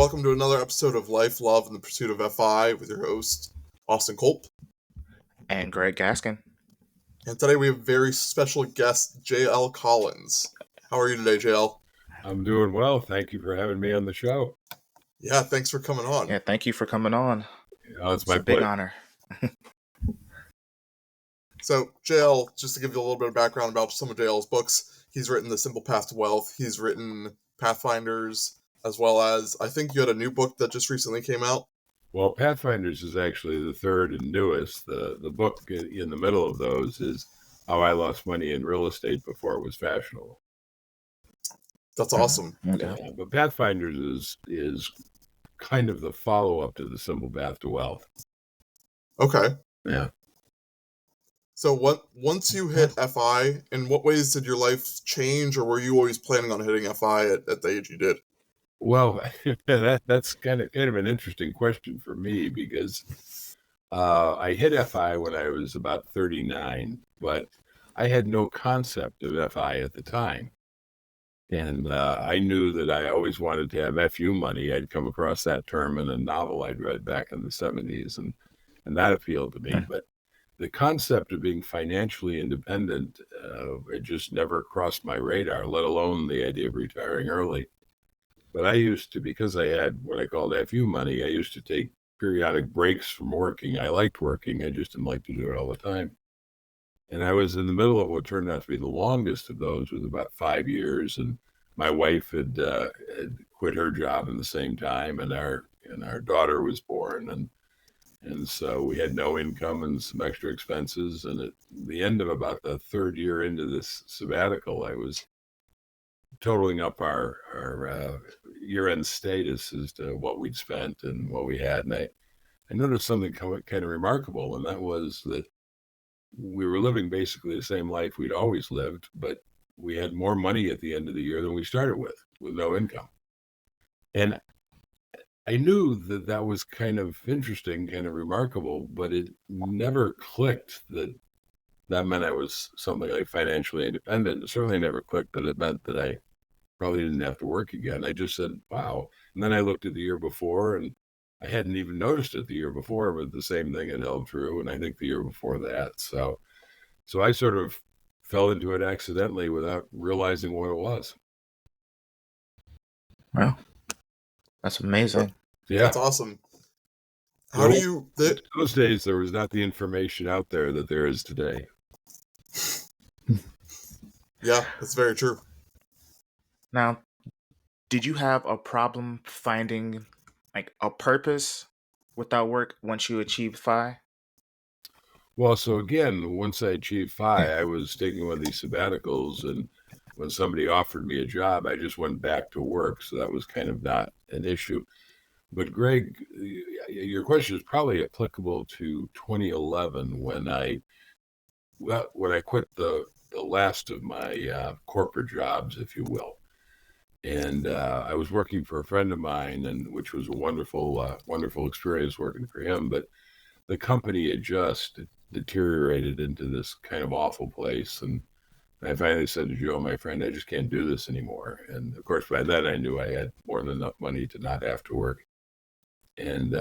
welcome to another episode of Life, Love, and the Pursuit of FI with your host, Austin Culp. And Greg Gaskin. And today we have very special guest, JL Collins. How are you today, JL? I'm doing well. Thank you for having me on the show. Yeah, thanks for coming on. Yeah, thank you for coming on. It's my big honor. So, JL, just to give you a little bit of background about some of JL's books, he's written The Simple Path to Wealth, he's written Pathfinders, as well as, I think you had a new book that just recently came out. Well, Pathfinders is actually the third and newest. The book in the middle of those is How I Lost Money in Real Estate Before It Was Fashionable. That's awesome. Okay. Yeah, but Pathfinders is kind of the follow-up to The Simple Path to Wealth. Okay. Yeah. So once you hit FI, in what ways did your life change, or were you always planning on hitting FI at the age you did? Well, that's kind of an interesting question for me because I hit FI when I was about 39, but I had no concept of FI at the time. And I knew that I always wanted to have FU money. I'd come across that term in a novel I'd read back in the 70s, and that appealed to me. But the concept of being financially independent, it just never crossed my radar, let alone the idea of retiring early. But I used to, because I had what I called FU money, I used to take periodic breaks from working. I liked working. I just didn't like to do it all the time. And I was in the middle of what turned out to be the longest of those, was about 5 years. And my wife had quit her job in the same time, and our daughter was born. And so we had no income and some extra expenses. And at the end of about the third year into this sabbatical, I was totaling up our year-end status as to what we'd spent and what we had. And I noticed something kind of remarkable, and that was that we were living basically the same life we'd always lived, but we had more money at the end of the year than we started with no income. And I knew that was kind of interesting, kind of remarkable, but it never clicked that meant I was something like financially independent. It certainly never clicked that it meant that I probably didn't have to work again. I just said, wow. And then I looked at the year before, and I hadn't even noticed it the year before, but the same thing had held true. And I think the year before that. So I sort of fell into it accidentally without realizing what it was. Wow. That's amazing. Yeah. That's awesome. How do you... In those days, there was not the information out there that there is today. Yeah, that's very true. Now, did you have a problem finding like a purpose without work once you achieved FI? Well, so again, once I achieved FI, I was taking one of these sabbaticals, and when somebody offered me a job, I just went back to work. So that was kind of not an issue. But Greg, your question is probably applicable to 2011 when I quit the last of my corporate jobs, if you will. And I was working for a friend of mine, and which was a wonderful experience working for him. But the company had just deteriorated into this kind of awful place. And I finally said to Joe, my friend, I just can't do this anymore. And of course, by then I knew I had more than enough money to not have to work. And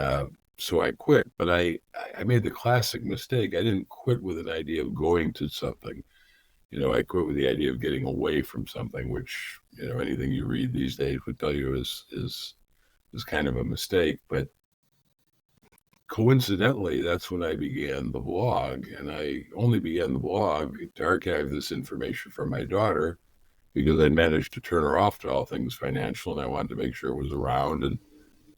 so I quit. But I made the classic mistake. I didn't quit with an idea of going to something. I quit with the idea of getting away from something, which, anything you read these days would tell you is kind of a mistake. But coincidentally, that's when I began the blog. And I only began the blog to archive this information for my daughter because I managed to turn her off to all things financial, and I wanted to make sure it was around. And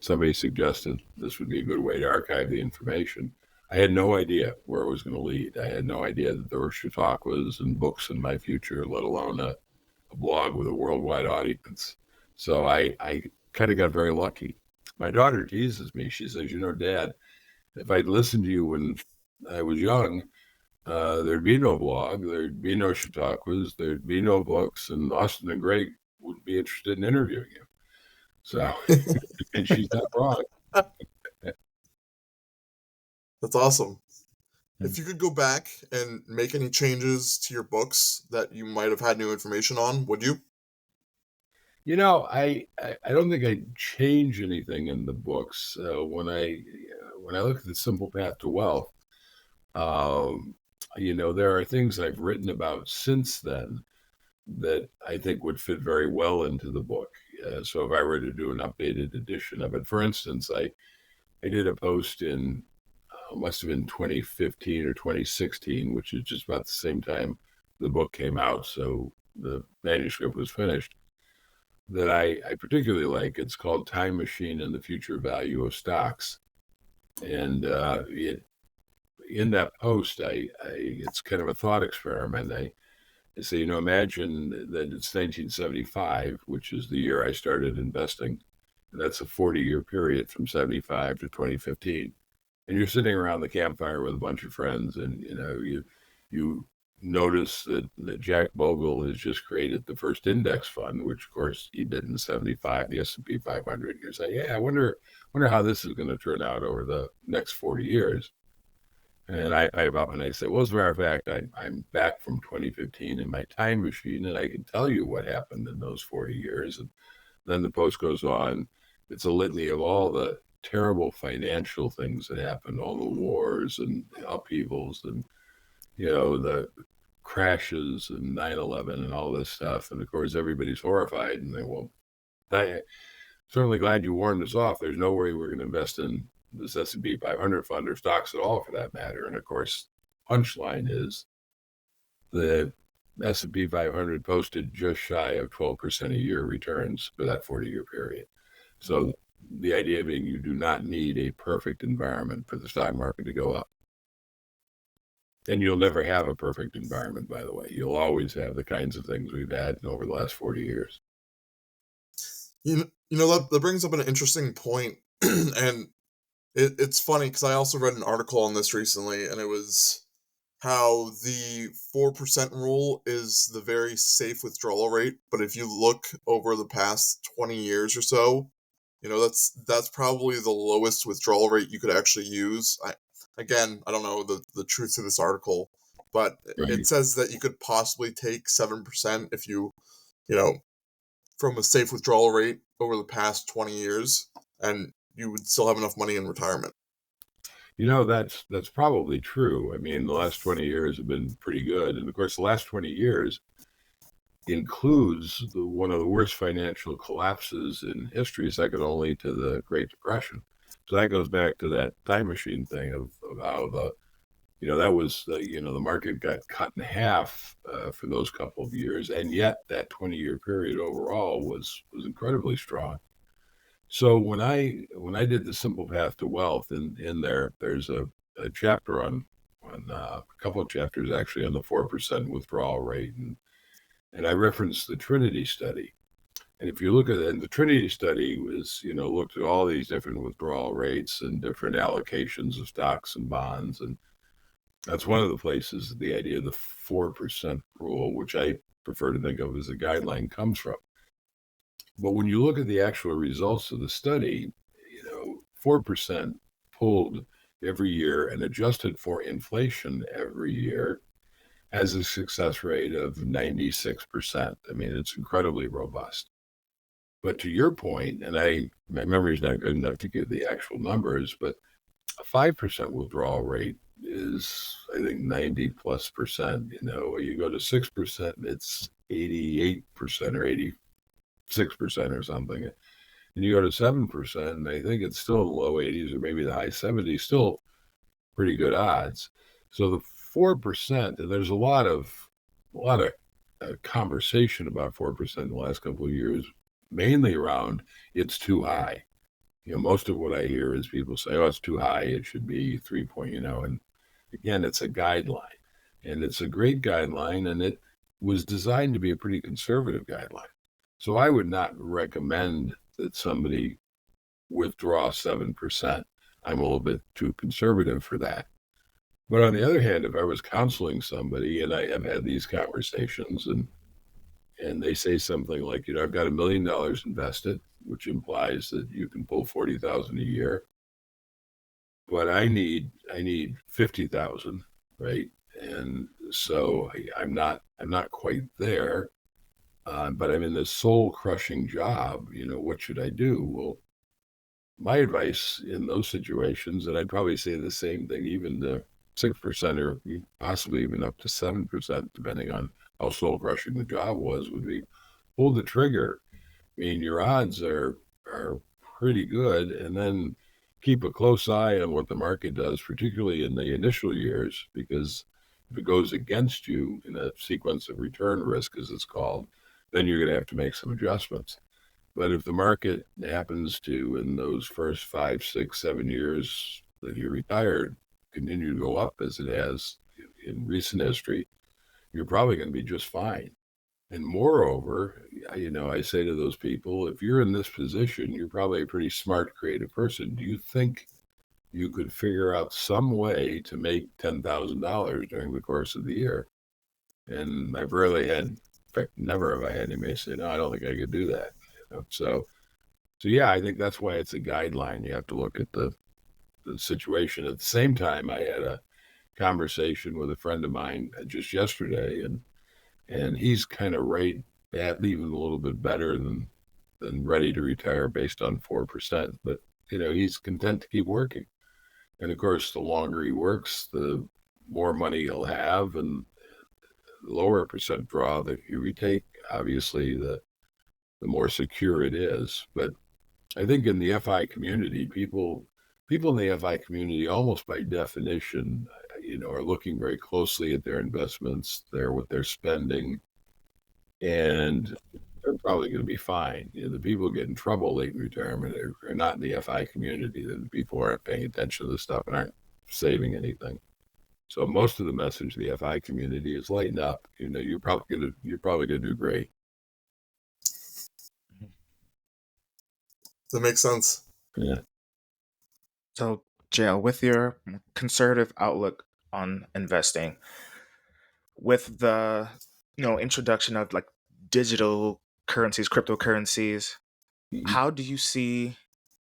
somebody suggested this would be a good way to archive the information. I had no idea where it was going to lead. I had no idea that there were Chautauquas and books in my future, let alone a blog with a worldwide audience. So I kind of got very lucky. My daughter teases me. She says, Dad, if I'd listened to you when I was young, there'd be no blog, there'd be no Chautauquas, there'd be no books, and Austin and Greg would be interested in interviewing you. So, and she's not wrong. That's awesome. If you could go back and make any changes to your books that you might have had new information on, would you? I don't think I change anything in the books. When I look at the Simple Path to Wealth, um, there are things I've written about since then that I think would fit very well into the book. So if I were to do an updated edition of it, for instance, I did a post in must have been 2015 or 2016, which is just about the same time the book came out. So the manuscript was finished. That I particularly like. It's called Time Machine and the Future Value of Stocks. And in that post, it's kind of a thought experiment. I say, imagine that it's 1975, which is the year I started investing. And that's a 40-year period from 75 to 2015. And you're sitting around the campfire with a bunch of friends, and you notice that Jack Bogle has just created the first index fund, which of course he did in 75, the S&P 500. You're saying, yeah, I wonder how this is going to turn out over the next 40 years. And I say, well, as a matter of fact, I'm back from 2015 in my time machine, and I can tell you what happened in those 40 years. And then the post goes on. It's a litany of all the terrible financial things that happened, all the wars and upheavals and, the crashes and 9/11 and all this stuff. And of course, everybody's horrified and they, well, I'm certainly glad you warned us off. There's no way we're going to invest in this S&P 500 fund or stocks at all for that matter. And of course, punchline is the S&P 500 posted just shy of 12% a year returns for that 40-year period. So the idea being you do not need a perfect environment for the stock market to go up. And you'll never have a perfect environment, by the way. You'll always have the kinds of things we've had over the last 40 years. That brings up an interesting point. And it's funny because I also read an article on this recently, and it was how the 4% rule is the very safe withdrawal rate. But if you look over the past 20 years or so, that's probably the lowest withdrawal rate you could actually use. I don't know the truth to this article, but Right. It says that you could possibly take 7% if you, from a safe withdrawal rate over the past 20 years, and you would still have enough money in retirement. That's probably true. I mean, the last 20 years have been pretty good. And of course, the last 20 years includes one of the worst financial collapses in history, second only to the Great Depression. So that goes back to that time machine thing of how that was, the market got cut in half for those couple of years. And yet that 20-year period overall was incredibly strong. So when I did the Simple Path to Wealth, in there's a chapter on a couple of chapters actually on the 4% withdrawal rate, and I referenced the Trinity study. And if you look at it, and the Trinity study was, looked at all these different withdrawal rates and different allocations of stocks and bonds, and that's one of the places the idea of the 4% rule, which I prefer to think of as a guideline, comes from. But when you look at the actual results of the study, 4% pulled every year and adjusted for inflation every year has a success rate of 96%. I mean, it's incredibly robust. But to your point, and my memory is not good enough to give the actual numbers, but a 5% withdrawal rate is, I think, 90+%. You go to 6%, it's 88% or 86% or something. And you go to 7%, and I think it's still in the low 80s or maybe the high 70s, still pretty good odds. So the 4%, and there's a lot of conversation about 4% in the last couple of years, mainly around it's too high. Most of what I hear is people say, oh, it's too high. It should be 3 point, and again, it's a guideline, and it's a great guideline, and it was designed to be a pretty conservative guideline. So I would not recommend that somebody withdraw 7%. I'm a little bit too conservative for that. But on the other hand, if I was counseling somebody, and I have had these conversations, and they say something like, I've got $1 million invested, which implies that you can pull 40,000 a year, but I need 50,000, right? And so I'm not quite there. but I'm in this soul crushing job. What should I do? Well, my advice in those situations, and I'd probably say the same thing, even to 6% or possibly even up to 7%, depending on how soul crushing the job was, would be pull the trigger. I mean, your odds are pretty good, and then keep a close eye on what the market does, particularly in the initial years, because if it goes against you in a sequence of return risk, as it's called, then you're going to have to make some adjustments. But if the market happens to, in those first 5, 6, 7 years that you're retired, continue to go up as it has in recent history, you're probably going to be just fine. And moreover, I say to those people, if you're in this position, you're probably a pretty smart, creative person. Do you think you could figure out some way to make $10,000 during the course of the year? And I've rarely had, in fact, never have I had anybody say, no, I don't think I could do that. So yeah, I think that's why it's a guideline. You have to look at the situation. At the same time, I had a conversation with a friend of mine just yesterday, and he's kind of right at even a little bit better than ready to retire based on 4%. But he's content to keep working. And of course, the longer he works, the more money he'll have, and the lower percent draw that you retake, obviously, the more secure it is. But I think in the FI community, people in the FI community, almost by definition, are looking very closely at their investments, what they're spending, and they're probably going to be fine. The people who get in trouble late in retirement are not in the FI community. The people aren't paying attention to this stuff and aren't saving anything. So most of the message of the FI community is lighten up. You're probably gonna do great. That makes sense. Yeah. So, JL, with your conservative outlook on investing, with the introduction of like digital currencies, cryptocurrencies, how do you see,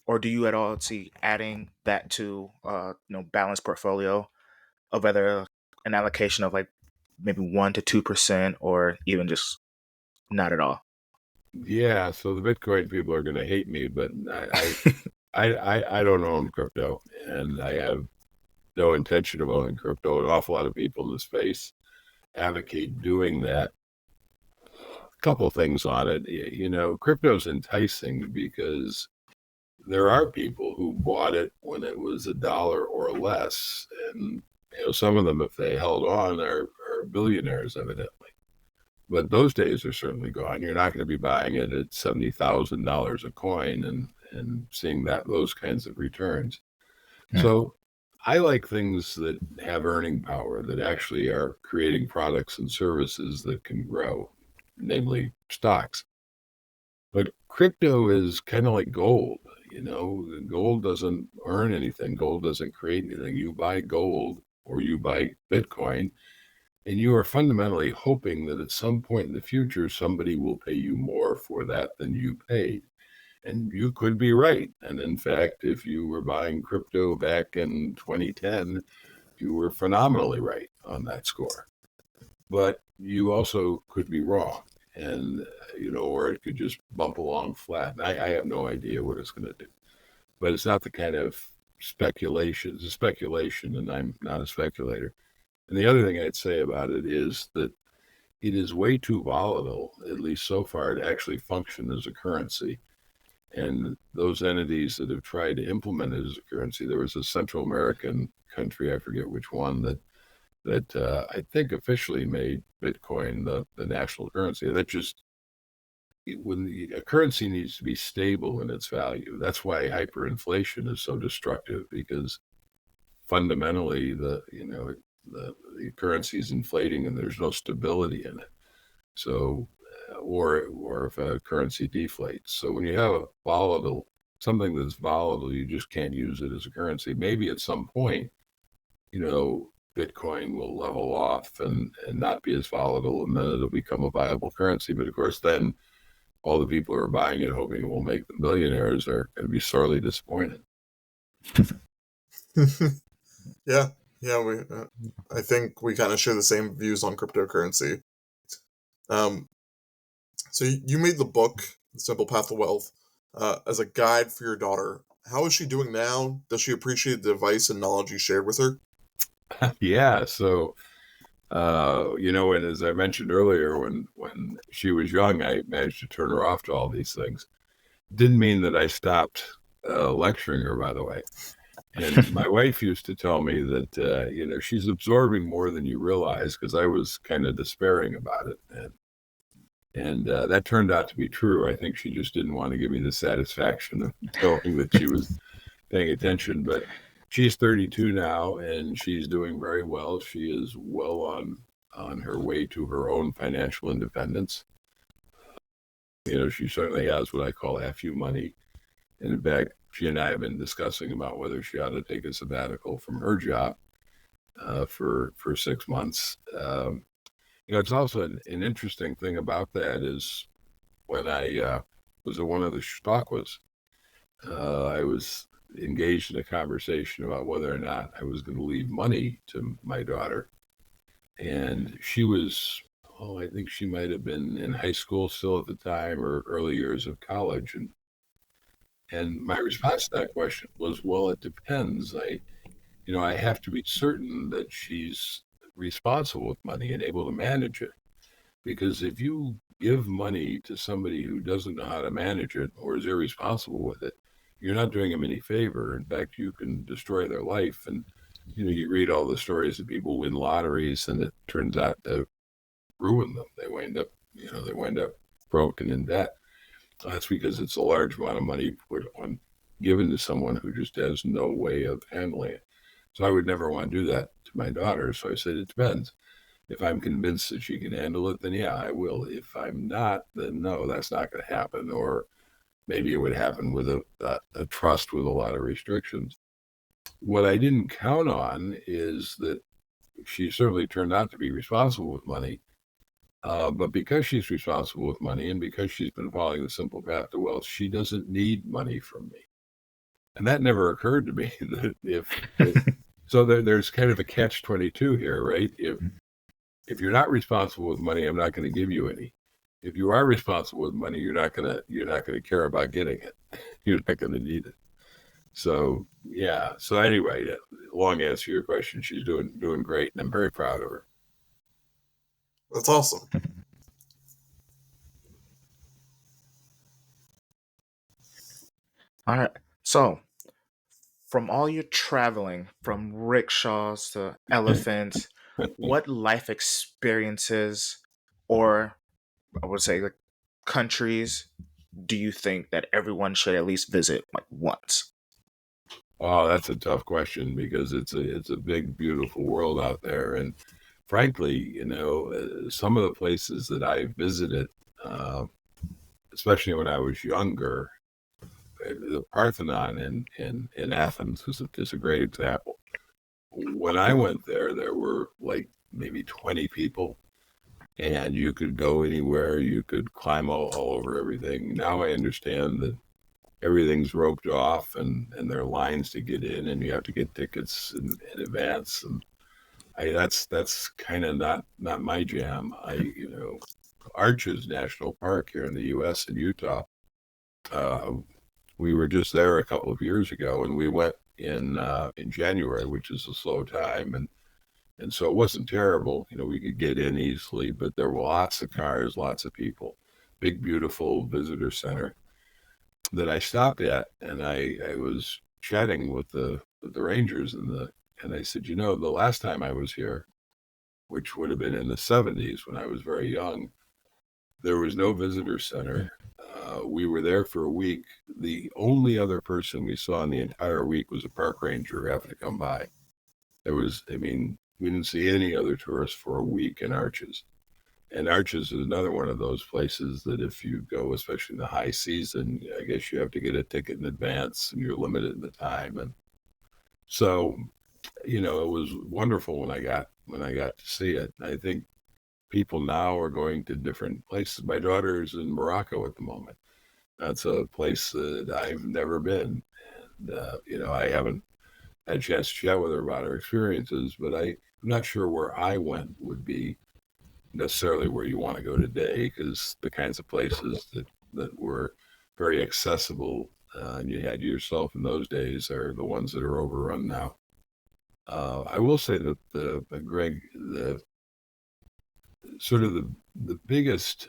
or do you at all see adding that to balanced portfolio of whether an allocation of like maybe 1 to 2% or even just not at all? Yeah, so the Bitcoin people are going to hate me, but I don't own crypto, and I have no intention of owning crypto. An awful lot of people in the space advocate doing that. A couple of things on it. Crypto's enticing because there are people who bought it when it was $1 or less, and some of them, if they held on, are billionaires, evidently. But those days are certainly gone. You're not going to be buying it at $70,000 a coin and seeing those kinds of returns. Yeah. So I like things that have earning power, that actually are creating products and services that can grow, namely stocks. But crypto is kind of like gold. Gold doesn't earn anything. Gold doesn't create anything. You buy gold or you buy Bitcoin, and you are fundamentally hoping that at some point in the future, somebody will pay you more for that than you paid. And you could be right. And in fact, if you were buying crypto back in 2010, you were phenomenally right on that score. But you also could be wrong. And, or it could just bump along flat. And I have no idea what it's going to do. But it's not the kind of speculation. It's a speculation, and I'm not a speculator. And the other thing I'd say about it is that it is way too volatile, at least so far, to actually function as a currency. And those entities that have tried to implement it as a currency, there was a Central American country, I forget which one, that I think officially made Bitcoin the national currency. That just, a currency needs to be stable in its value. That's why hyperinflation is so destructive, because fundamentally the currency is inflating and there's no stability in it. So, or if a currency deflates. So when you have something that's volatile, you just can't use it as a currency. Maybe at some point, Bitcoin will level off and not be as volatile, and then it'll become a viable currency. But of course, then all the people who are buying it, hoping it will make them millionaires, are going to be sorely disappointed. Yeah, I think we kind of share the same views on cryptocurrency. So you made the book, The Simple Path to Wealth, as a guide for your daughter. How is she doing now? Does she appreciate the advice and knowledge you shared with her? Yeah. So, and as I mentioned earlier, when she was young, I managed to turn her off to all these things. Didn't mean that I stopped lecturing her, by the way. And my wife used to tell me that, she's absorbing more than you realize, because I was kind of despairing about it. And that turned out to be true. I think she just didn't want to give me the satisfaction of knowing that she was paying attention. But she's 32 now, and she's doing very well. She is well on her way to her own financial independence. She certainly has what I call FU money. And in fact, she and I have been discussing about whether she ought to take a sabbatical from her job for 6 months. It's also an interesting thing about that is when I was at one of the Chautauquas, I was engaged in a conversation about whether or not I was going to leave money to my daughter. And she was, I think she might have been in high school still at the time, or early years of college. And my response to that question was, well, it depends. I have to be certain that she's responsible with money and able to manage it. Because if you give money to somebody who doesn't know how to manage it or is irresponsible with it, you're not doing them any favor. In fact, you can destroy their life. And, you read all the stories of people win lotteries and it turns out to ruin them. They wind up broken in debt. That's because it's a large amount of money given to someone who just has no way of handling it. So I would never want to do that to my daughter. So I said, it depends. If I'm convinced that she can handle it, then yeah, I will. If I'm not, then no, that's not going to happen. Or maybe it would happen with a trust with a lot of restrictions. What I didn't count on is that she certainly turned out to be responsible with money. But because she's responsible with money and because she's been following the simple path to wealth, she doesn't need money from me. And that never occurred to me that so there's kind of a catch-22 here, right? If you're not responsible with money, I'm not going to give you any. If you are responsible with money, you're not going to care about getting it. You're not going to need it. So yeah. So anyway, long answer to your question, she's doing great, and I'm very proud of her. That's awesome. All right. So, from all your traveling, from rickshaws to elephants, what life experiences, or I would say like countries, do you think that everyone should at least visit like once? Oh, that's a tough question because it's a big, beautiful world out there, and frankly, some of the places that I visited, especially when I was younger, the Parthenon in Athens is a great example. When I went there were like maybe 20 people, and you could go anywhere. You could climb all over everything. Now I understand that everything's roped off, and there are lines to get in, and you have to get tickets in advance. And that's kind of not my jam. Arches National Park here in the U.S. in Utah. We were just there a couple of years ago, and we went in January, which is a slow time, and so it wasn't terrible. We could get in easily, but there were lots of cars, lots of people. Big, beautiful visitor center that I stopped at, and I was chatting with the rangers and I said, the last time I was here, which would have been in the 70s when I was very young, there was no visitor center. We were there for a week. The only other person we saw in the entire week was a park ranger who happened to come by. We didn't see any other tourists for a week in Arches. And Arches is another one of those places that if you go, especially in the high season, I guess you have to get a ticket in advance and you're limited in the time. And so, it was wonderful when I got to see it. I think people now are going to different places. My daughter is in Morocco at the moment. That's a place that I've never been. And, I haven't had a chance to chat with her about her experiences, but I'm not sure where I went would be necessarily where you want to go today, because the kinds of places that were very accessible and you had yourself in those days are the ones that are overrun now. I will say that Greg, the sort of the biggest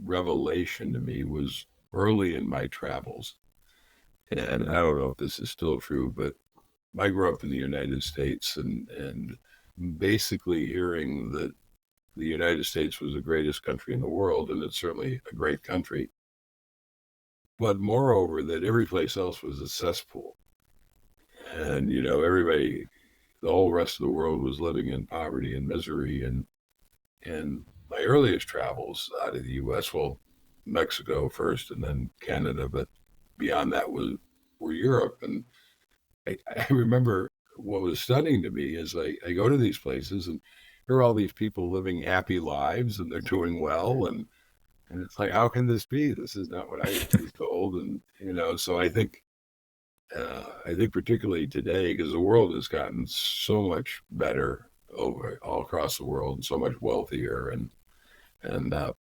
revelation to me was early in my travels, and I don't know if this is still true, but I grew up in the United States, and basically hearing that the United States was the greatest country in the world, and it's certainly a great country, but moreover that every place else was a cesspool, and everybody, the whole rest of the world was living in poverty and misery, and my earliest travels out of the U.S., well, Mexico first, and then Canada, but beyond that were Europe, and I remember what was stunning to me is I go to these places and here are all these people living happy lives and they're doing well, and it's like, how can this be? This is not what I was told, and so I think particularly today, because the world has gotten so much better over all across the world and so much wealthier, and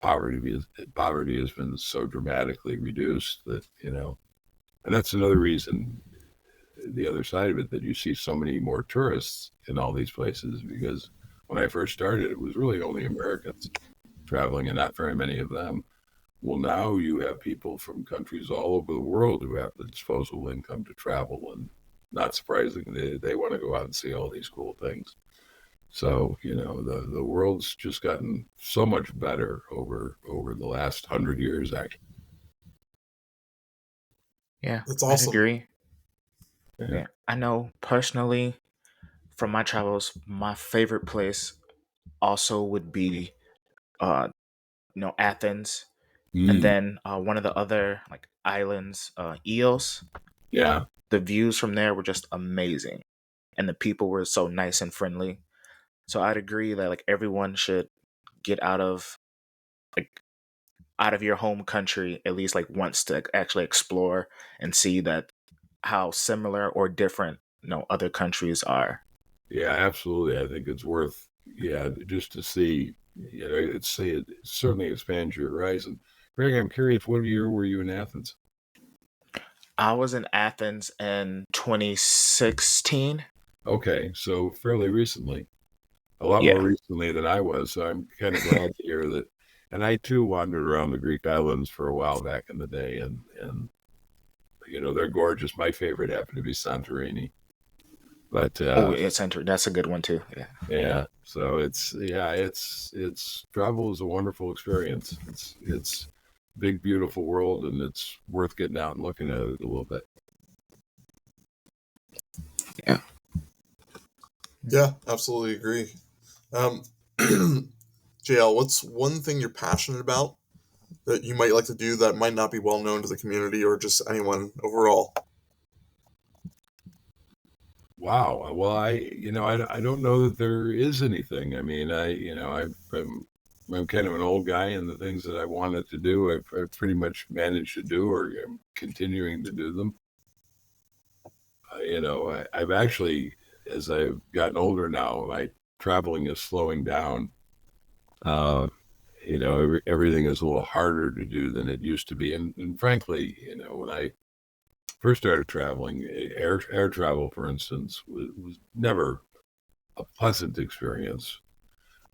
poverty has been so dramatically reduced that and that's another reason, the other side of it, that you see so many more tourists in all these places, because when I first started, it was really only Americans traveling and not very many of them. Well, now you have people from countries all over the world who have the disposable income to travel, and not surprisingly, they want to go out and see all these cool things. So, the world's just gotten so much better over the last 100 years, actually. Yeah, That's I'd awesome. agree. Yeah. Yeah, I know personally from my travels, my favorite place also would be uh Athens, and Mm, then one of the other like islands, Eos. yeah. The views from there were just amazing, and the people were so nice and friendly. So I'd agree that like everyone should get like out of your home country at least like once to actually explore and see that how similar or different other countries are. Yeah, absolutely. I think it's worth, yeah, just to see, it certainly expands your horizon. Greg, I'm curious, what year were you in Athens? I was in Athens in 2016. Okay, so fairly recently, a lot more Yeah. recently than I was. So I'm kind of glad to hear that. And I too wandered around the Greek islands for a while back in the day, and they're gorgeous. My favorite happened to be Santorini, but Oh, it's enter. That's a good one too. Yeah. yeah, so it's travel is a wonderful experience. It's big, beautiful world, and it's worth getting out and looking at it a little bit. Yeah. Yeah, absolutely agree. Um, JL, what's one thing you're passionate about that you might like to do that might not be well known to the community or just anyone overall? Wow. Well, I don't know that there is anything. I mean, I'm kind of an old guy, and the things that I wanted to do, I've pretty much managed to do, or I'm continuing to do them. I've actually, as I've gotten older now, my traveling is slowing down. Uh, everything is a little harder to do than it used to be, and frankly, when I first started traveling, air travel, for instance, was never a pleasant experience,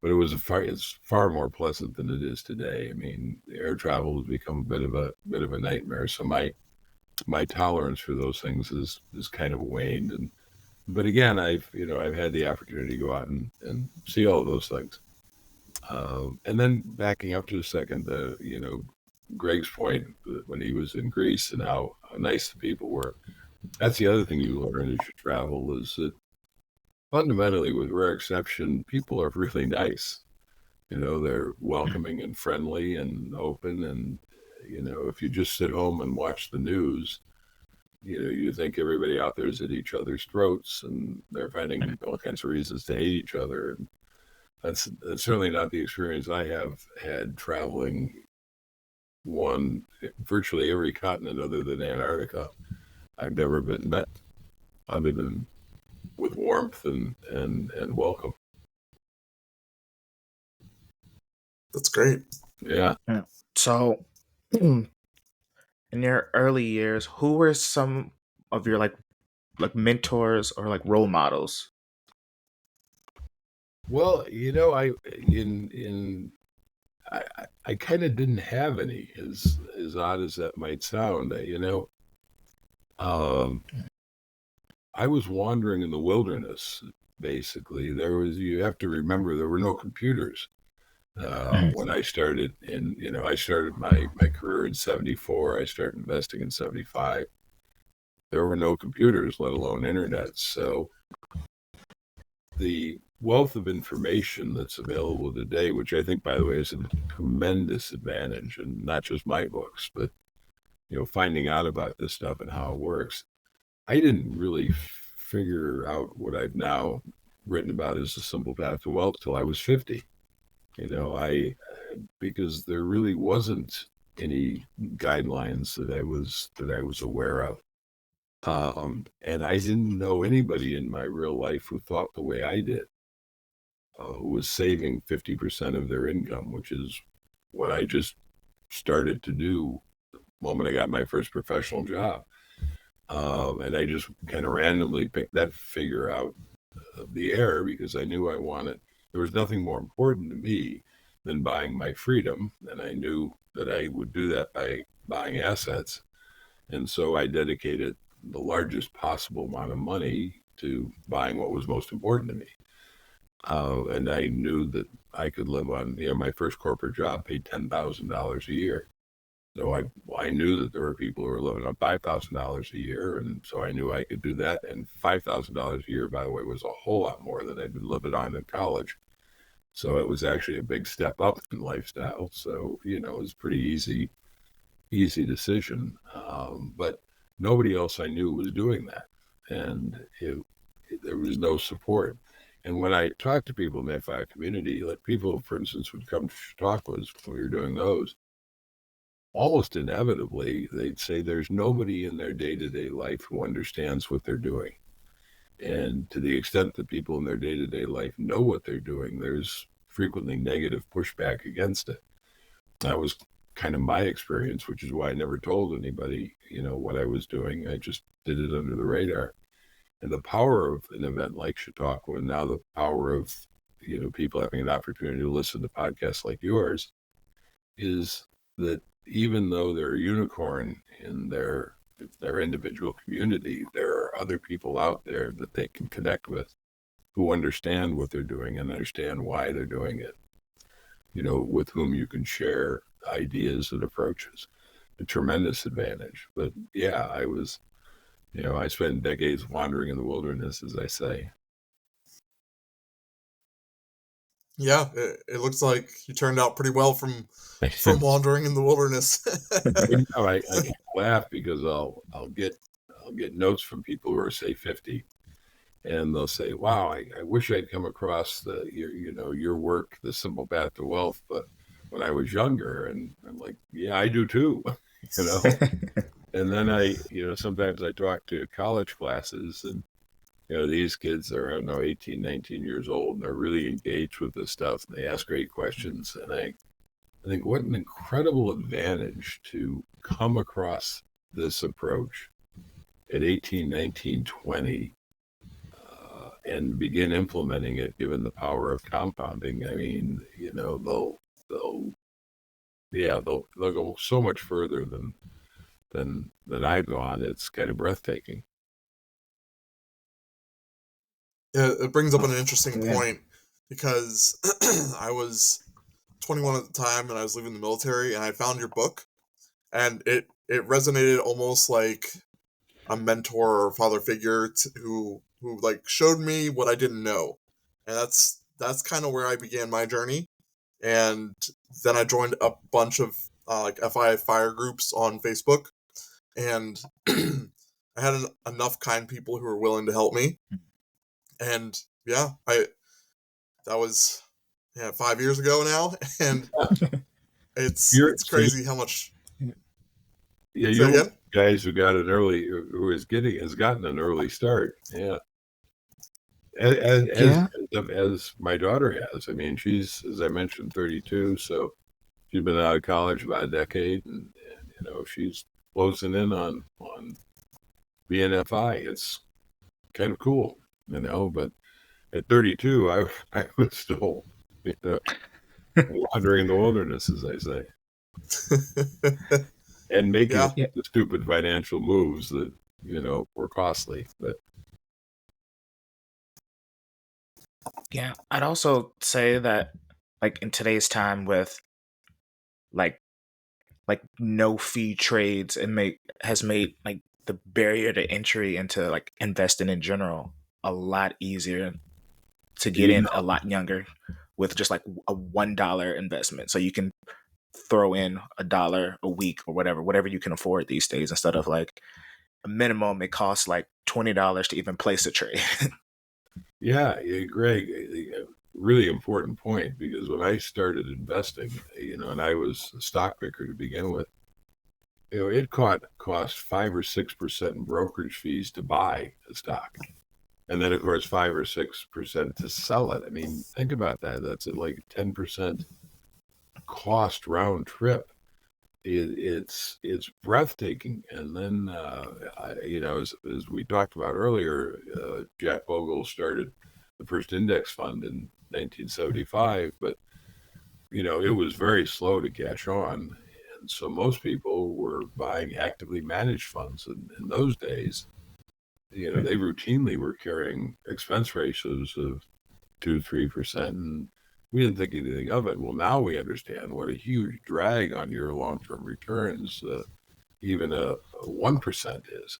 but it's far more pleasant than it is today. I mean, air travel has become a bit of a nightmare. So my tolerance for those things is kind of waned. But again, I've had the opportunity to go out and see all of those things. And then backing up to a second, Greg's point when he was in Greece and how nice the people were. That's the other thing you learn as you travel, is that fundamentally, with rare exception, people are really nice. They're welcoming and friendly and open. And, if you just sit home and watch the news, you think everybody out there is at each other's throats and they're finding all kinds of reasons to hate each other. And that's certainly not the experience I have had traveling virtually every continent other than Antarctica. I've never been met other than with warmth and welcome. That's great. Yeah. Yeah. So, in your early years, who were some of your like mentors or like role models? Well, I kind of didn't have any, as odd as that might sound. Um, I was wandering in the wilderness. Basically, you have to remember there were no computers when I started, and I started my career in '74. I started investing in '75. There were no computers, let alone internet. So the wealth of information that's available today, which I think, by the way, is a tremendous advantage, and not just my books, but finding out about this stuff and how it works. I didn't really figure out what I've now written about as the simple path to wealth till I was 50. I because there really wasn't any guidelines that I was aware of. And I didn't know anybody in my real life who thought the way I did, who was saving 50% of their income, which is what I just started to do the moment I got my first professional job. And I just kind of randomly picked that figure out of the air because I knew I wanted, there was nothing more important to me than buying my freedom. And I knew that I would do that by buying assets. And so I dedicated the largest possible amount of money to buying what was most important to me. And I knew that I could live on, my first corporate job paid $10,000 a year. So I knew that there were people who were living on $5,000 a year, and so I knew I could do that. And $5,000 a year, by the way, was a whole lot more than I'd been living on in college. So it was actually a big step up in lifestyle. So it was a pretty easy decision. But nobody else I knew was doing that, and there was no support. And when I talked to people in the FI community, like people, for instance, would come to talk with us when we were doing those. Almost inevitably, they'd say there's nobody in their day-to-day life who understands what they're doing. And to the extent that people in their day-to-day life know what they're doing, there's frequently negative pushback against it. That was kind of my experience, which is why I never told anybody, what I was doing. I just did it under the radar. And the power of an event like Chautauqua, and now the power of, people having an opportunity to listen to podcasts like yours, is that even though they're a unicorn in their individual community, there are other people out there that they can connect with who understand what they're doing and understand why they're doing it, with whom you can share ideas and approaches. A tremendous advantage. But yeah, I spent decades wandering in the wilderness, as I say. Yeah, it looks like you turned out pretty well from wandering in the wilderness. I can laugh because I'll get notes from people who are, say, 50, and they'll say, "Wow, I wish I'd come across your work, The Simple Path to Wealth, but when I was younger." And I'm like, "Yeah, I do too," And then sometimes I talk to college classes, and these kids are, I don't know, 18, 19 years old, and they're really engaged with this stuff. And they ask great questions, and I think what an incredible advantage to come across this approach at 18, 19, 20, and begin implementing it, given the power of compounding. I mean, they'll go so much further than I've gone. It's kind of breathtaking. Yeah, it brings up an interesting Yeah. point because I was 21 at the time and I was leaving the military, and I found your book, and it resonated almost like a mentor or father figure who like showed me what I didn't know, and that's kind of where I began my journey. And then I joined a bunch of like FI fire groups on Facebook, and I had enough kind people who were willing to help me. And yeah, that was 5 years ago now, and it's crazy how much. Yeah, Say you're again? guys who got an early, who has gotten an early start. Yeah. as Yeah. as my daughter has. I mean, she's, as I mentioned, 32, so she's been out of college about a decade, and she's closing in on being FI. It's kind of cool, but at 32, I was still, you know, wandering in the wilderness, as I say, and making Yeah, Yeah. the stupid financial moves that were costly. But Yeah. I'd also say that, like, in today's time with like no fee trades, it make has made like the barrier to entry into like investing in general a lot easier to get you in know, a lot younger with just like a $1 investment. So you can throw in $1 a week or whatever you can afford these days, instead of like a minimum it costs like $20 to even place a trade. yeah, Greg, really important point, because when I started investing, and I was a stock picker to begin with, it cost 5 or 6% in brokerage fees to buy a stock. And then, of course, 5 or 6% to sell it. I mean, think about that. That's at like 10% cost round trip. It's breathtaking. And then, as we talked about earlier, Jack Bogle started the first index fund in 1975, but it was very slow to catch on. And so most people were buying actively managed funds. And in those days, they routinely were carrying expense ratios of 2-3%. And we didn't think anything of it. Well, now we understand what a huge drag on your long-term returns, even a 1% is.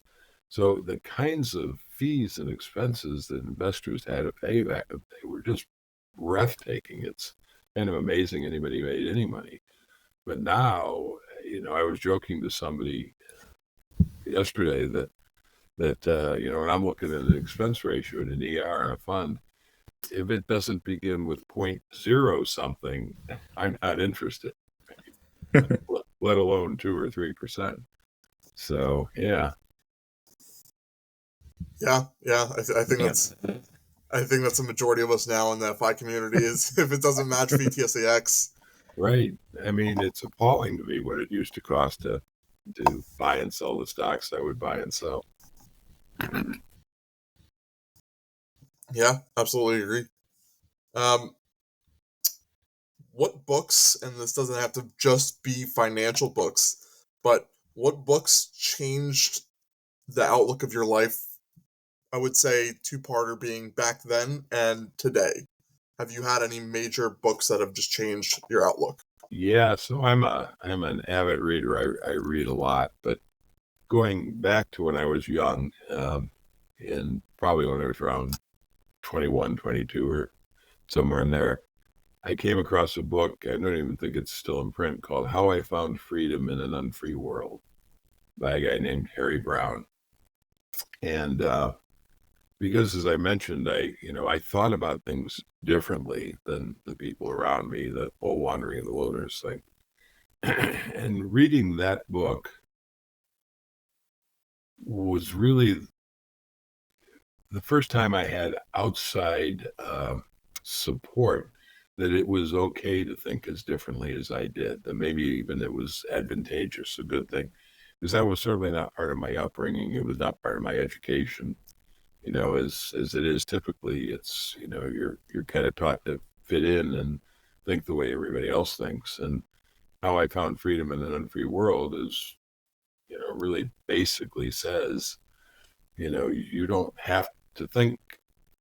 So the kinds of fees and expenses that investors had to pay back, they were just breathtaking. It's kind of amazing anybody made any money. But now, I was joking to somebody yesterday that when I'm looking at an expense ratio and an ER on a fund, if it doesn't begin with 0.0 something, I'm not interested, let alone 2 or 3%. So yeah, yeah. Yeah. I think that's the majority of us now in the FI community is if it doesn't match VTSAX. right. I mean, it's appalling to me what it used to cost to buy and sell the stocks I would buy and sell. Yeah, absolutely agree. Um, what books, and this doesn't have to just be financial books, but what books changed the outlook of your life? I would say two-parter being back then and today. Have you had any major books that have just changed your outlook? Yeah, so I'm an avid reader. I read a lot, but going back to when I was young, and probably when I was around 21, 22, or somewhere in there, I came across a book. I don't even think it's still in print, called "How I Found Freedom in an Unfree World" by a guy named Harry Browne. And because, as I mentioned, I thought about things differently than the people around me, the whole wandering in the wilderness thing. And reading that book was really the first time I had outside support that it was okay to think as differently as I did, that maybe even it was advantageous, a good thing, because that was certainly not part of my upbringing. It was not part of my education. As it is typically, it's you're kind of taught to fit in and think the way everybody else thinks. And how I found freedom in an unfree world is, really basically says, you don't have to think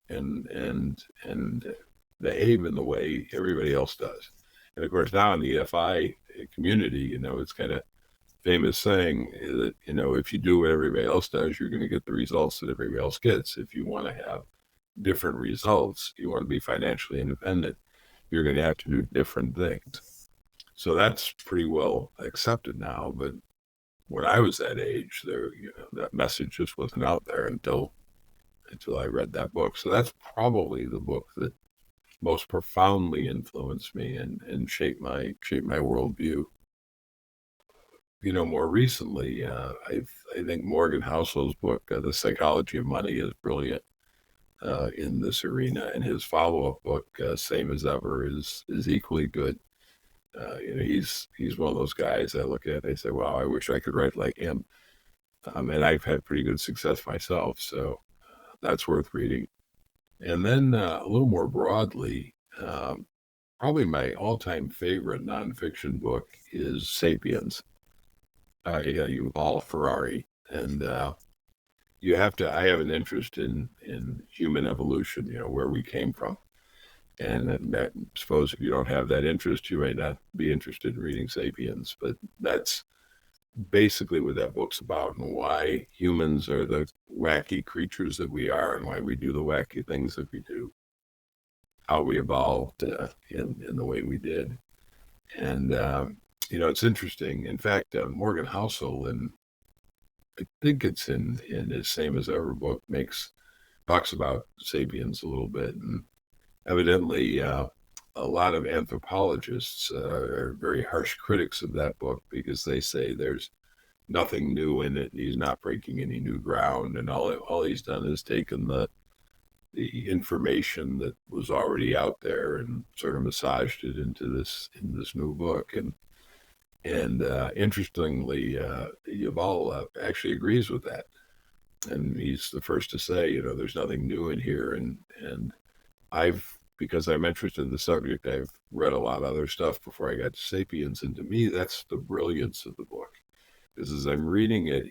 and behave in the way everybody else does. And of course, now in the FI community, it's kind of famous saying that, if you do what everybody else does, you're going to get the results that everybody else gets. If you want to have different results, you want to be financially independent, you're going to have to do different things. So that's pretty well accepted now. But when I was that age, that message just wasn't out there until I read that book. So that's probably the book that most profoundly influenced me and shaped my worldview. More recently, I think Morgan Housel's book, The Psychology of Money, is brilliant. in this arena, and his follow-up book, Same as Ever, is equally good. He's one of those guys I look at. I say, "Wow, I wish I could write like him." And I've had pretty good success myself, so that's worth reading. And then a little more broadly, probably my all-time favorite nonfiction book is *Sapiens* by Yuval Harari, and you have to. I have an interest in human evolution, where we came from. And I suppose if you don't have that interest, you may not be interested in reading *Sapiens*. But that's basically what that book's about, and why humans are the wacky creatures that we are, and why we do the wacky things that we do, how we evolved in the way we did. And it's interesting. In fact, Morgan Housel, and I think it's in his Same as Ever book, talks about *Sapiens* a little bit, and evidently, a lot of anthropologists are very harsh critics of that book because they say there's nothing new in it. He's not breaking any new ground, and all he's done is taken the information that was already out there and sort of massaged it into this new book. And interestingly, Yuval actually agrees with that, and he's the first to say, there's nothing new in here, and because I'm interested in the subject, I've read a lot of other stuff before I got to *Sapiens*, and to me, that's the brilliance of the book. Because as I'm reading it,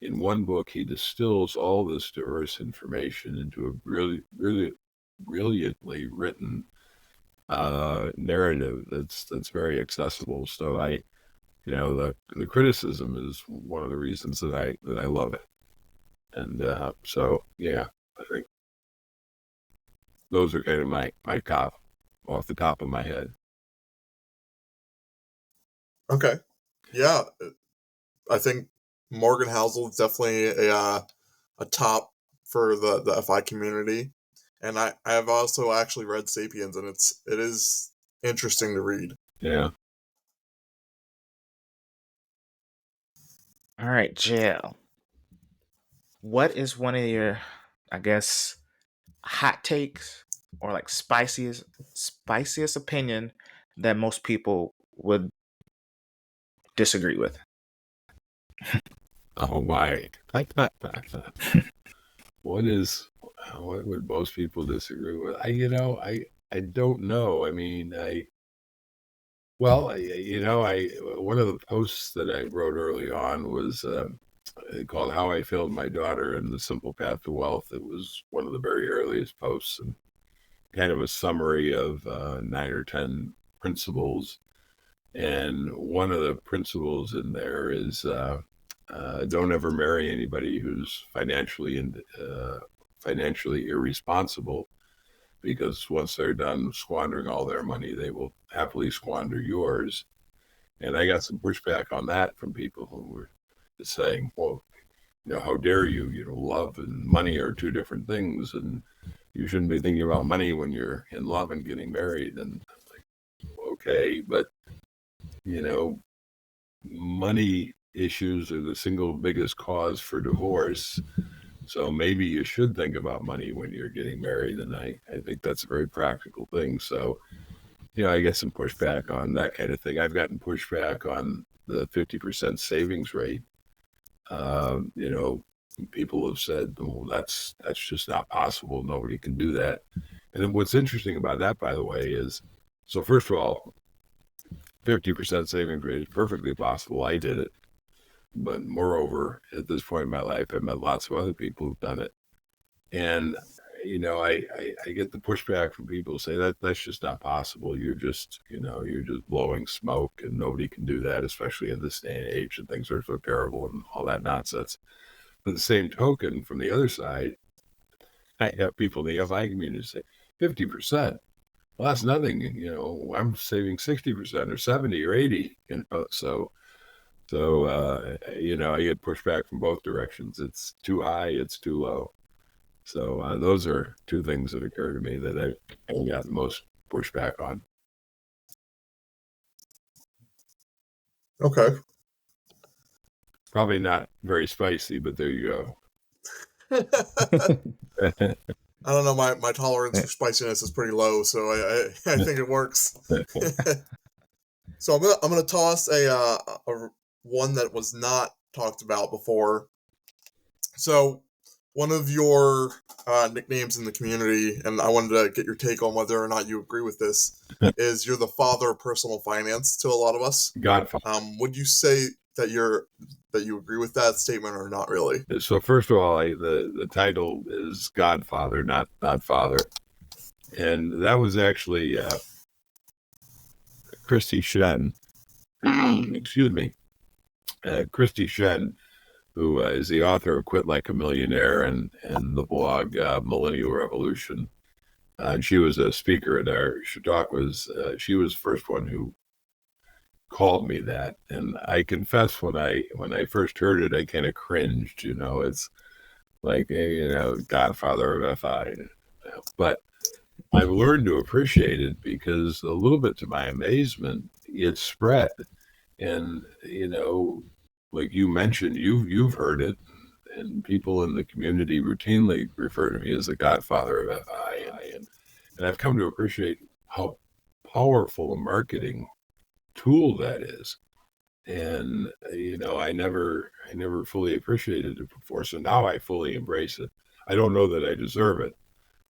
in one book, he distills all this diverse information into a really, really brilliantly written narrative that's very accessible. So the criticism is one of the reasons that I love it. And so, yeah, I think those are kind of my top, off the top of my head. Okay. Yeah. I think Morgan Housel is definitely a top for the FI community. And I have also actually read *Sapiens*, and it is interesting to read. Yeah. All right, Jill. What is one of your, I guess, hot takes or like spiciest opinion that most people would disagree with? Oh my! What would most people disagree with? I don't know. I mean, one of the posts that I wrote early on was called "How I Failed My Daughter and the Simple Path to Wealth." It was one of the very earliest posts, and kind of a summary of 9 or 10 principles. And one of the principles in there is don't ever marry anybody who's financially irresponsible, because once they're done squandering all their money, they will happily squander yours. And I got some pushback on that from people who were saying, well, how dare you? Love and money are two different things, and you shouldn't be thinking about money when you're in love and getting married. And I'm like, okay, but money issues are the single biggest cause for divorce. So maybe you should think about money when you're getting married. And I think that's a very practical thing. So, I get some pushback on that kind of thing. I've gotten pushback on the 50% savings rate. People have said, well, that's just not possible. Nobody can do that. And then what's interesting about that, by the way, is, so first of all, 50% savings rate is perfectly possible. I did it. But moreover, at this point in my life, I've met lots of other people who've done it. And, I get the pushback from people who say that's just not possible. You're just blowing smoke, and nobody can do that, especially in this day and age, and things are so terrible and all that nonsense. But the same token, from the other side, I have people in the FI community say 50%. Well, that's nothing. I'm saving 60% or 70 or 80. So I get pushback from both directions. It's too high, it's too low. So those are two things that occur to me that I got the most pushback on. Okay. Probably not very spicy, but there you go. I don't know. My tolerance for spiciness is pretty low, so I think it works. So I'm gonna toss a one that was not talked about before. So one of your nicknames in the community, and I wanted to get your take on whether or not you agree with this, is you're the father of personal finance to a lot of us. Godfather. Would you say that you agree with that statement or not really? So first of all, the title is Godfather, not Father, and that was actually Christy Shen. Excuse me, Christy Shen, who is the author of Quit Like a Millionaire and the blog Millennial Revolution. And she was a speaker at our talk. She was the first one who called me that, and I confess when I first heard it, I kind of cringed. It's like Godfather of FI, but I've learned to appreciate it because a little bit to my amazement, it spread, and like you mentioned, you've heard it, and people in the community routinely refer to me as the Godfather of FI, and I've come to appreciate how powerful a marketing tool that is. And I never fully appreciated it before, so now I fully embrace it. I don't know that I deserve it.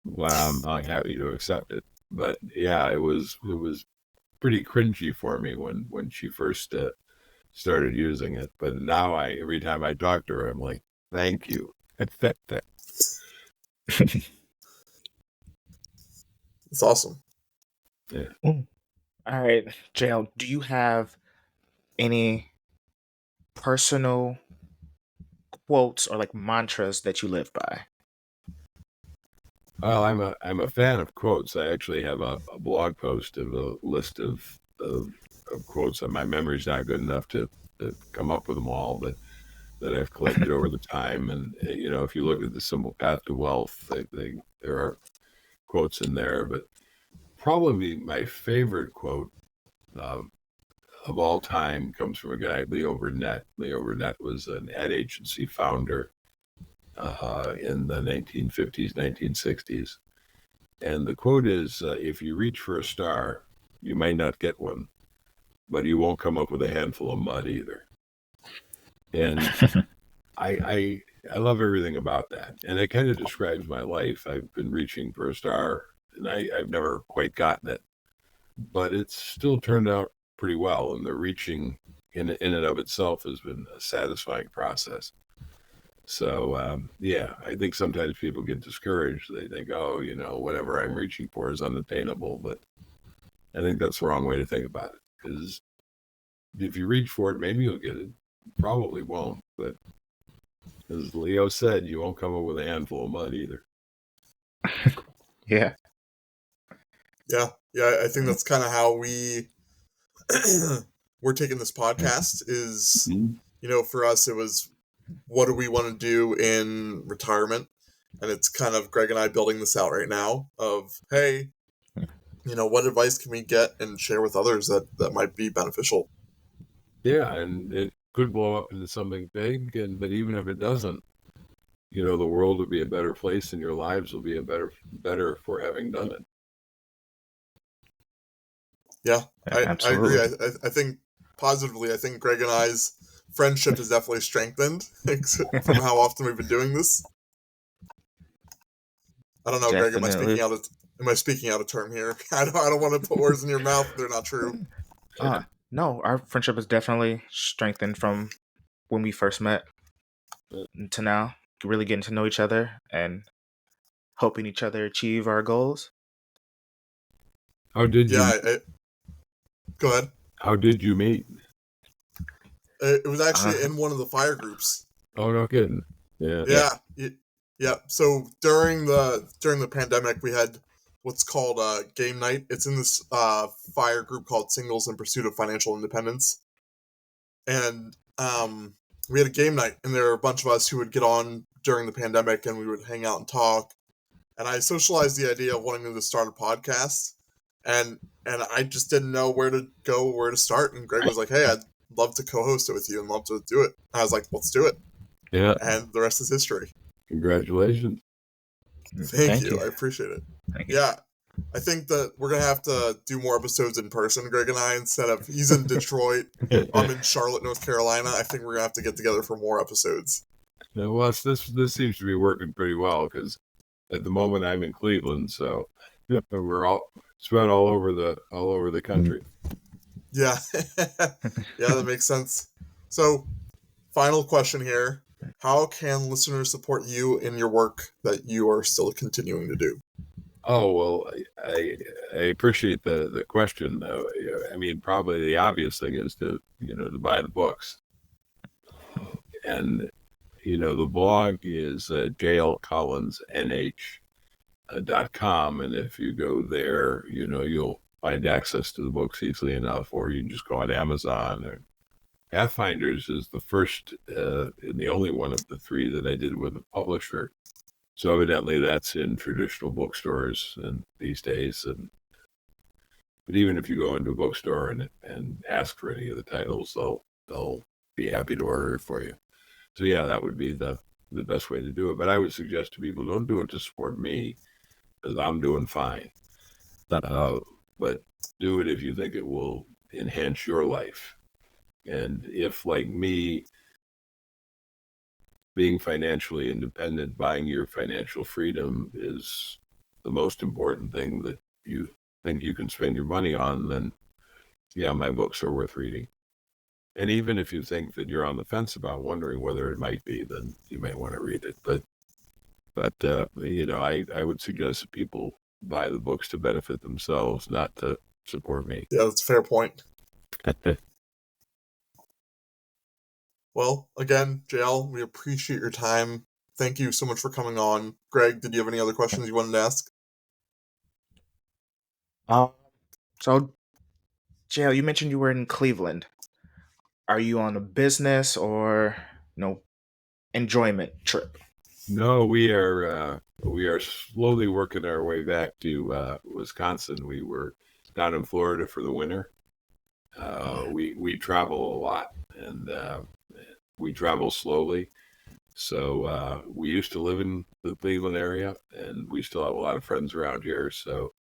Well, I'm happy to accept it, but yeah, it was pretty cringy for me when she first started using it. But now every time I talk to her, I'm like, thank you. Accept that. It's awesome. Yeah. All right, JL, do you have any personal quotes or like mantras that you live by? Well, I'm a fan of quotes. I actually have a blog post of a list of quotes, and my memory's not good enough to come up with them all, but that I've collected over the time. And if you look at the Simple Path to Wealth, there are quotes in there, but probably my favorite quote of all time comes from a guy, Leo Burnett. Leo Burnett was an ad agency founder in the 1950s, 1960s. And the quote is, if you reach for a star, you may not get one, but you won't come up with a handful of mud either. And I love everything about that. And it kind of describes my life. I've been reaching for a star, and I've never quite gotten it, but it's still turned out pretty well. And the reaching in and of itself has been a satisfying process. So, yeah, I think sometimes people get discouraged. They think, oh, whatever I'm reaching for is unattainable. But I think that's the wrong way to think about it. Because if you reach for it, maybe you'll get it. Probably won't. But as Leo said, you won't come up with a handful of mud either. Yeah. Yeah. I think that's kind of how we're taking this podcast is, for us, it was, what do we want to do in retirement? And it's kind of Greg and I building this out right now of, hey, what advice can we get and share with others that might be beneficial? Yeah, and it could blow up into something big, but even if it doesn't, the world will be a better place and your lives will be better for having done it. Yeah, I Absolutely. agree. I think positively, I think Greg and I's friendship is definitely strengthened from how often we've been doing this. I don't know, Greg, am I speaking out of term here? I don't want to put words in your mouth if they're not true. No, our friendship is definitely strengthened from when we first met to now. Really getting to know each other and helping each other achieve our goals. How did you? Go ahead. How did you meet? It was actually in one of the fire groups. Oh, no kidding. Yeah. So during the pandemic, we had what's called game night. It's in this fire group called Singles in Pursuit of Financial Independence, and we had a game night, and there were a bunch of us who would get on during the pandemic, and we would hang out and talk. And I socialized the idea of wanting to start a podcast, and I just didn't know where to go, where to start. And Greg was like, "Hey, I'd love to co-host it with you and love to do it." And I was like, "Let's do it." Yeah. And the rest is history. Congratulations. Thank Thank you. you. I appreciate it. Thank you. Yeah. I think that we're going to have to do more episodes in person, Greg and I, instead of he's in Detroit. I'm in Charlotte, North Carolina. I think we're going to have to get together for more episodes. Well, this seems to be working pretty well because at the moment I'm in Cleveland, so we're all spread all over the country. Yeah. Yeah, that makes sense. So, final question here. How can listeners support you in your work that you are still continuing to do? Oh, well, I appreciate the question. I mean, probably the obvious thing is to buy the books. And the blog is jlcollinsnh.com, and if you go there, you'll find access to the books easily enough, or you can just go on Amazon. Or Pathfinders is the first and the only one of the three that I did with a publisher. So evidently that's in traditional bookstores and these days. But even if you go into a bookstore and ask for any of the titles, they'll be happy to order it for you. So yeah, that would be the best way to do it. But I would suggest to people, don't do it to support me, because I'm doing fine. But do it if you think it will enhance your life. And if, like me, being financially independent, buying your financial freedom is the most important thing that you think you can spend your money on, then yeah, my books are worth reading. And even if you think that you're on the fence about wondering whether it might be, then you may want to read it. But I would suggest that people buy the books to benefit themselves, not to support me. Yeah, that's a fair point. Well, again, JL, we appreciate your time. Thank you so much for coming on. Greg, did you have any other questions you wanted to ask? So, JL, you mentioned you were in Cleveland. Are you on a business or enjoyment trip? No, we are slowly working our way back to Wisconsin. We were down in Florida for the winter. We travel a lot, and we travel slowly. So we used to live in the Cleveland area, and we still have a lot of friends around here. So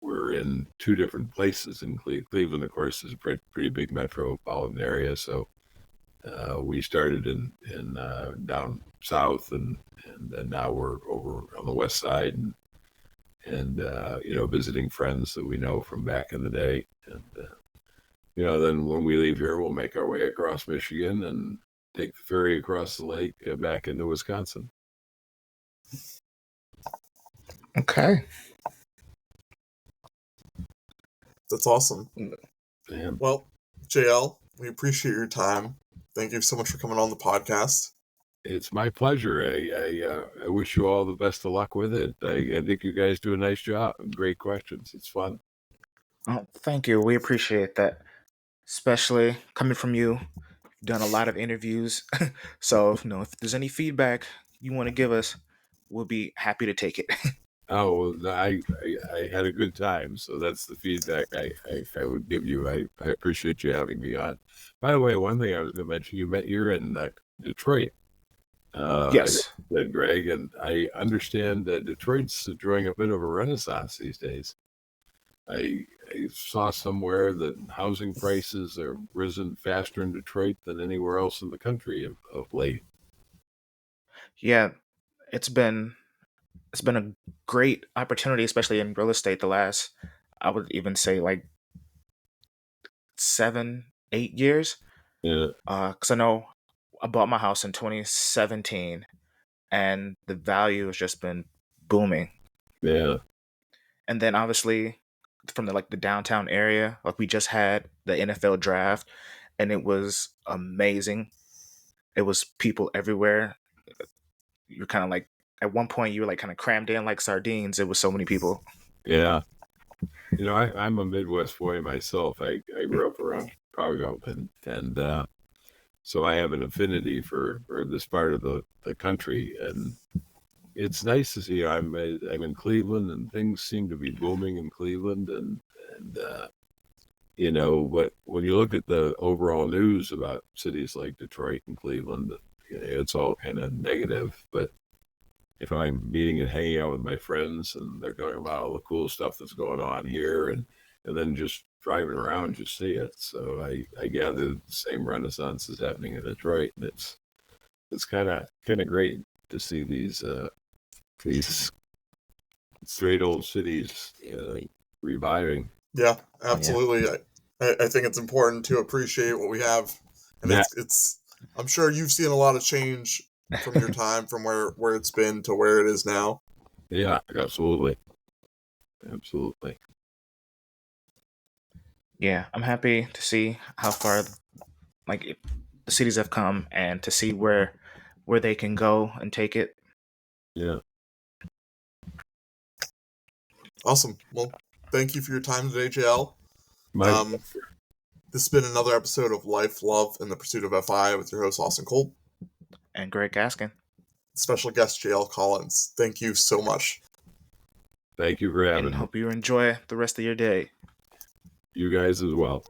we're in two different places in Cleveland. Of course, is a pretty big metropolitan area. So we started in down south, and then now we're over on the west side, and visiting friends that we know from back in the day. And then when we leave here, we'll make our way across Michigan and take the ferry across the lake back into Wisconsin. Okay. That's awesome. Damn. Well, JL, we appreciate your time. Thank you so much for coming on the podcast. It's my pleasure. I wish you all the best of luck with it. I think you guys do a nice job. Great questions. It's fun. Oh, thank you. We appreciate that, especially coming from you. You've done a lot of interviews, so if there's any feedback you want to give us, we'll be happy to take it. Oh, well, I had a good time, so that's the feedback I would give you. I appreciate you having me on. By the way, one thing I was going to mention, you're in Detroit. Yes. Greg, and I understand that Detroit's enjoying a bit of a renaissance these days. I saw somewhere that housing prices have risen faster in Detroit than anywhere else in the country of late. Yeah, it's been a great opportunity, especially in real estate. The last, I would even say, like 7, 8 years. Yeah, Because I know I bought my house in 2017, and the value has just been booming. yeah. And then obviously from the downtown area, like we just had the NFL draft, and it was amazing. It was people everywhere. You're kind of like at one point you were like kind of crammed in like sardines. It was so many people. Yeah. I'm a Midwest boy myself. I grew up around Chicago, and so I have an affinity for this part of the country, and it's nice to see. I'm in Cleveland, and things seem to be booming in Cleveland, but when you look at the overall news about cities like Detroit and Cleveland, it's all kind of negative. But if I'm meeting and hanging out with my friends and they're talking about all the cool stuff that's going on here, and then just driving around, just see it. So I gather the same renaissance is happening in Detroit, and it's kind of great to see these straight old cities reviving. Yeah, absolutely. I think it's important to appreciate what we have, and it's. I'm sure you've seen a lot of change from your time, from where it's been to where it is now. Yeah, absolutely. Yeah, I'm happy to see how far the cities have come and to see where they can go and take it. Yeah. Awesome. Well, thank you for your time today, JL. My This has been another episode of Life, Love, and the Pursuit of FI with your host, Austin Colt. And Greg Gaskin. Special guest, JL Collins. Thank you so much. Thank you for having me. And hope you enjoy the rest of your day. You guys as well.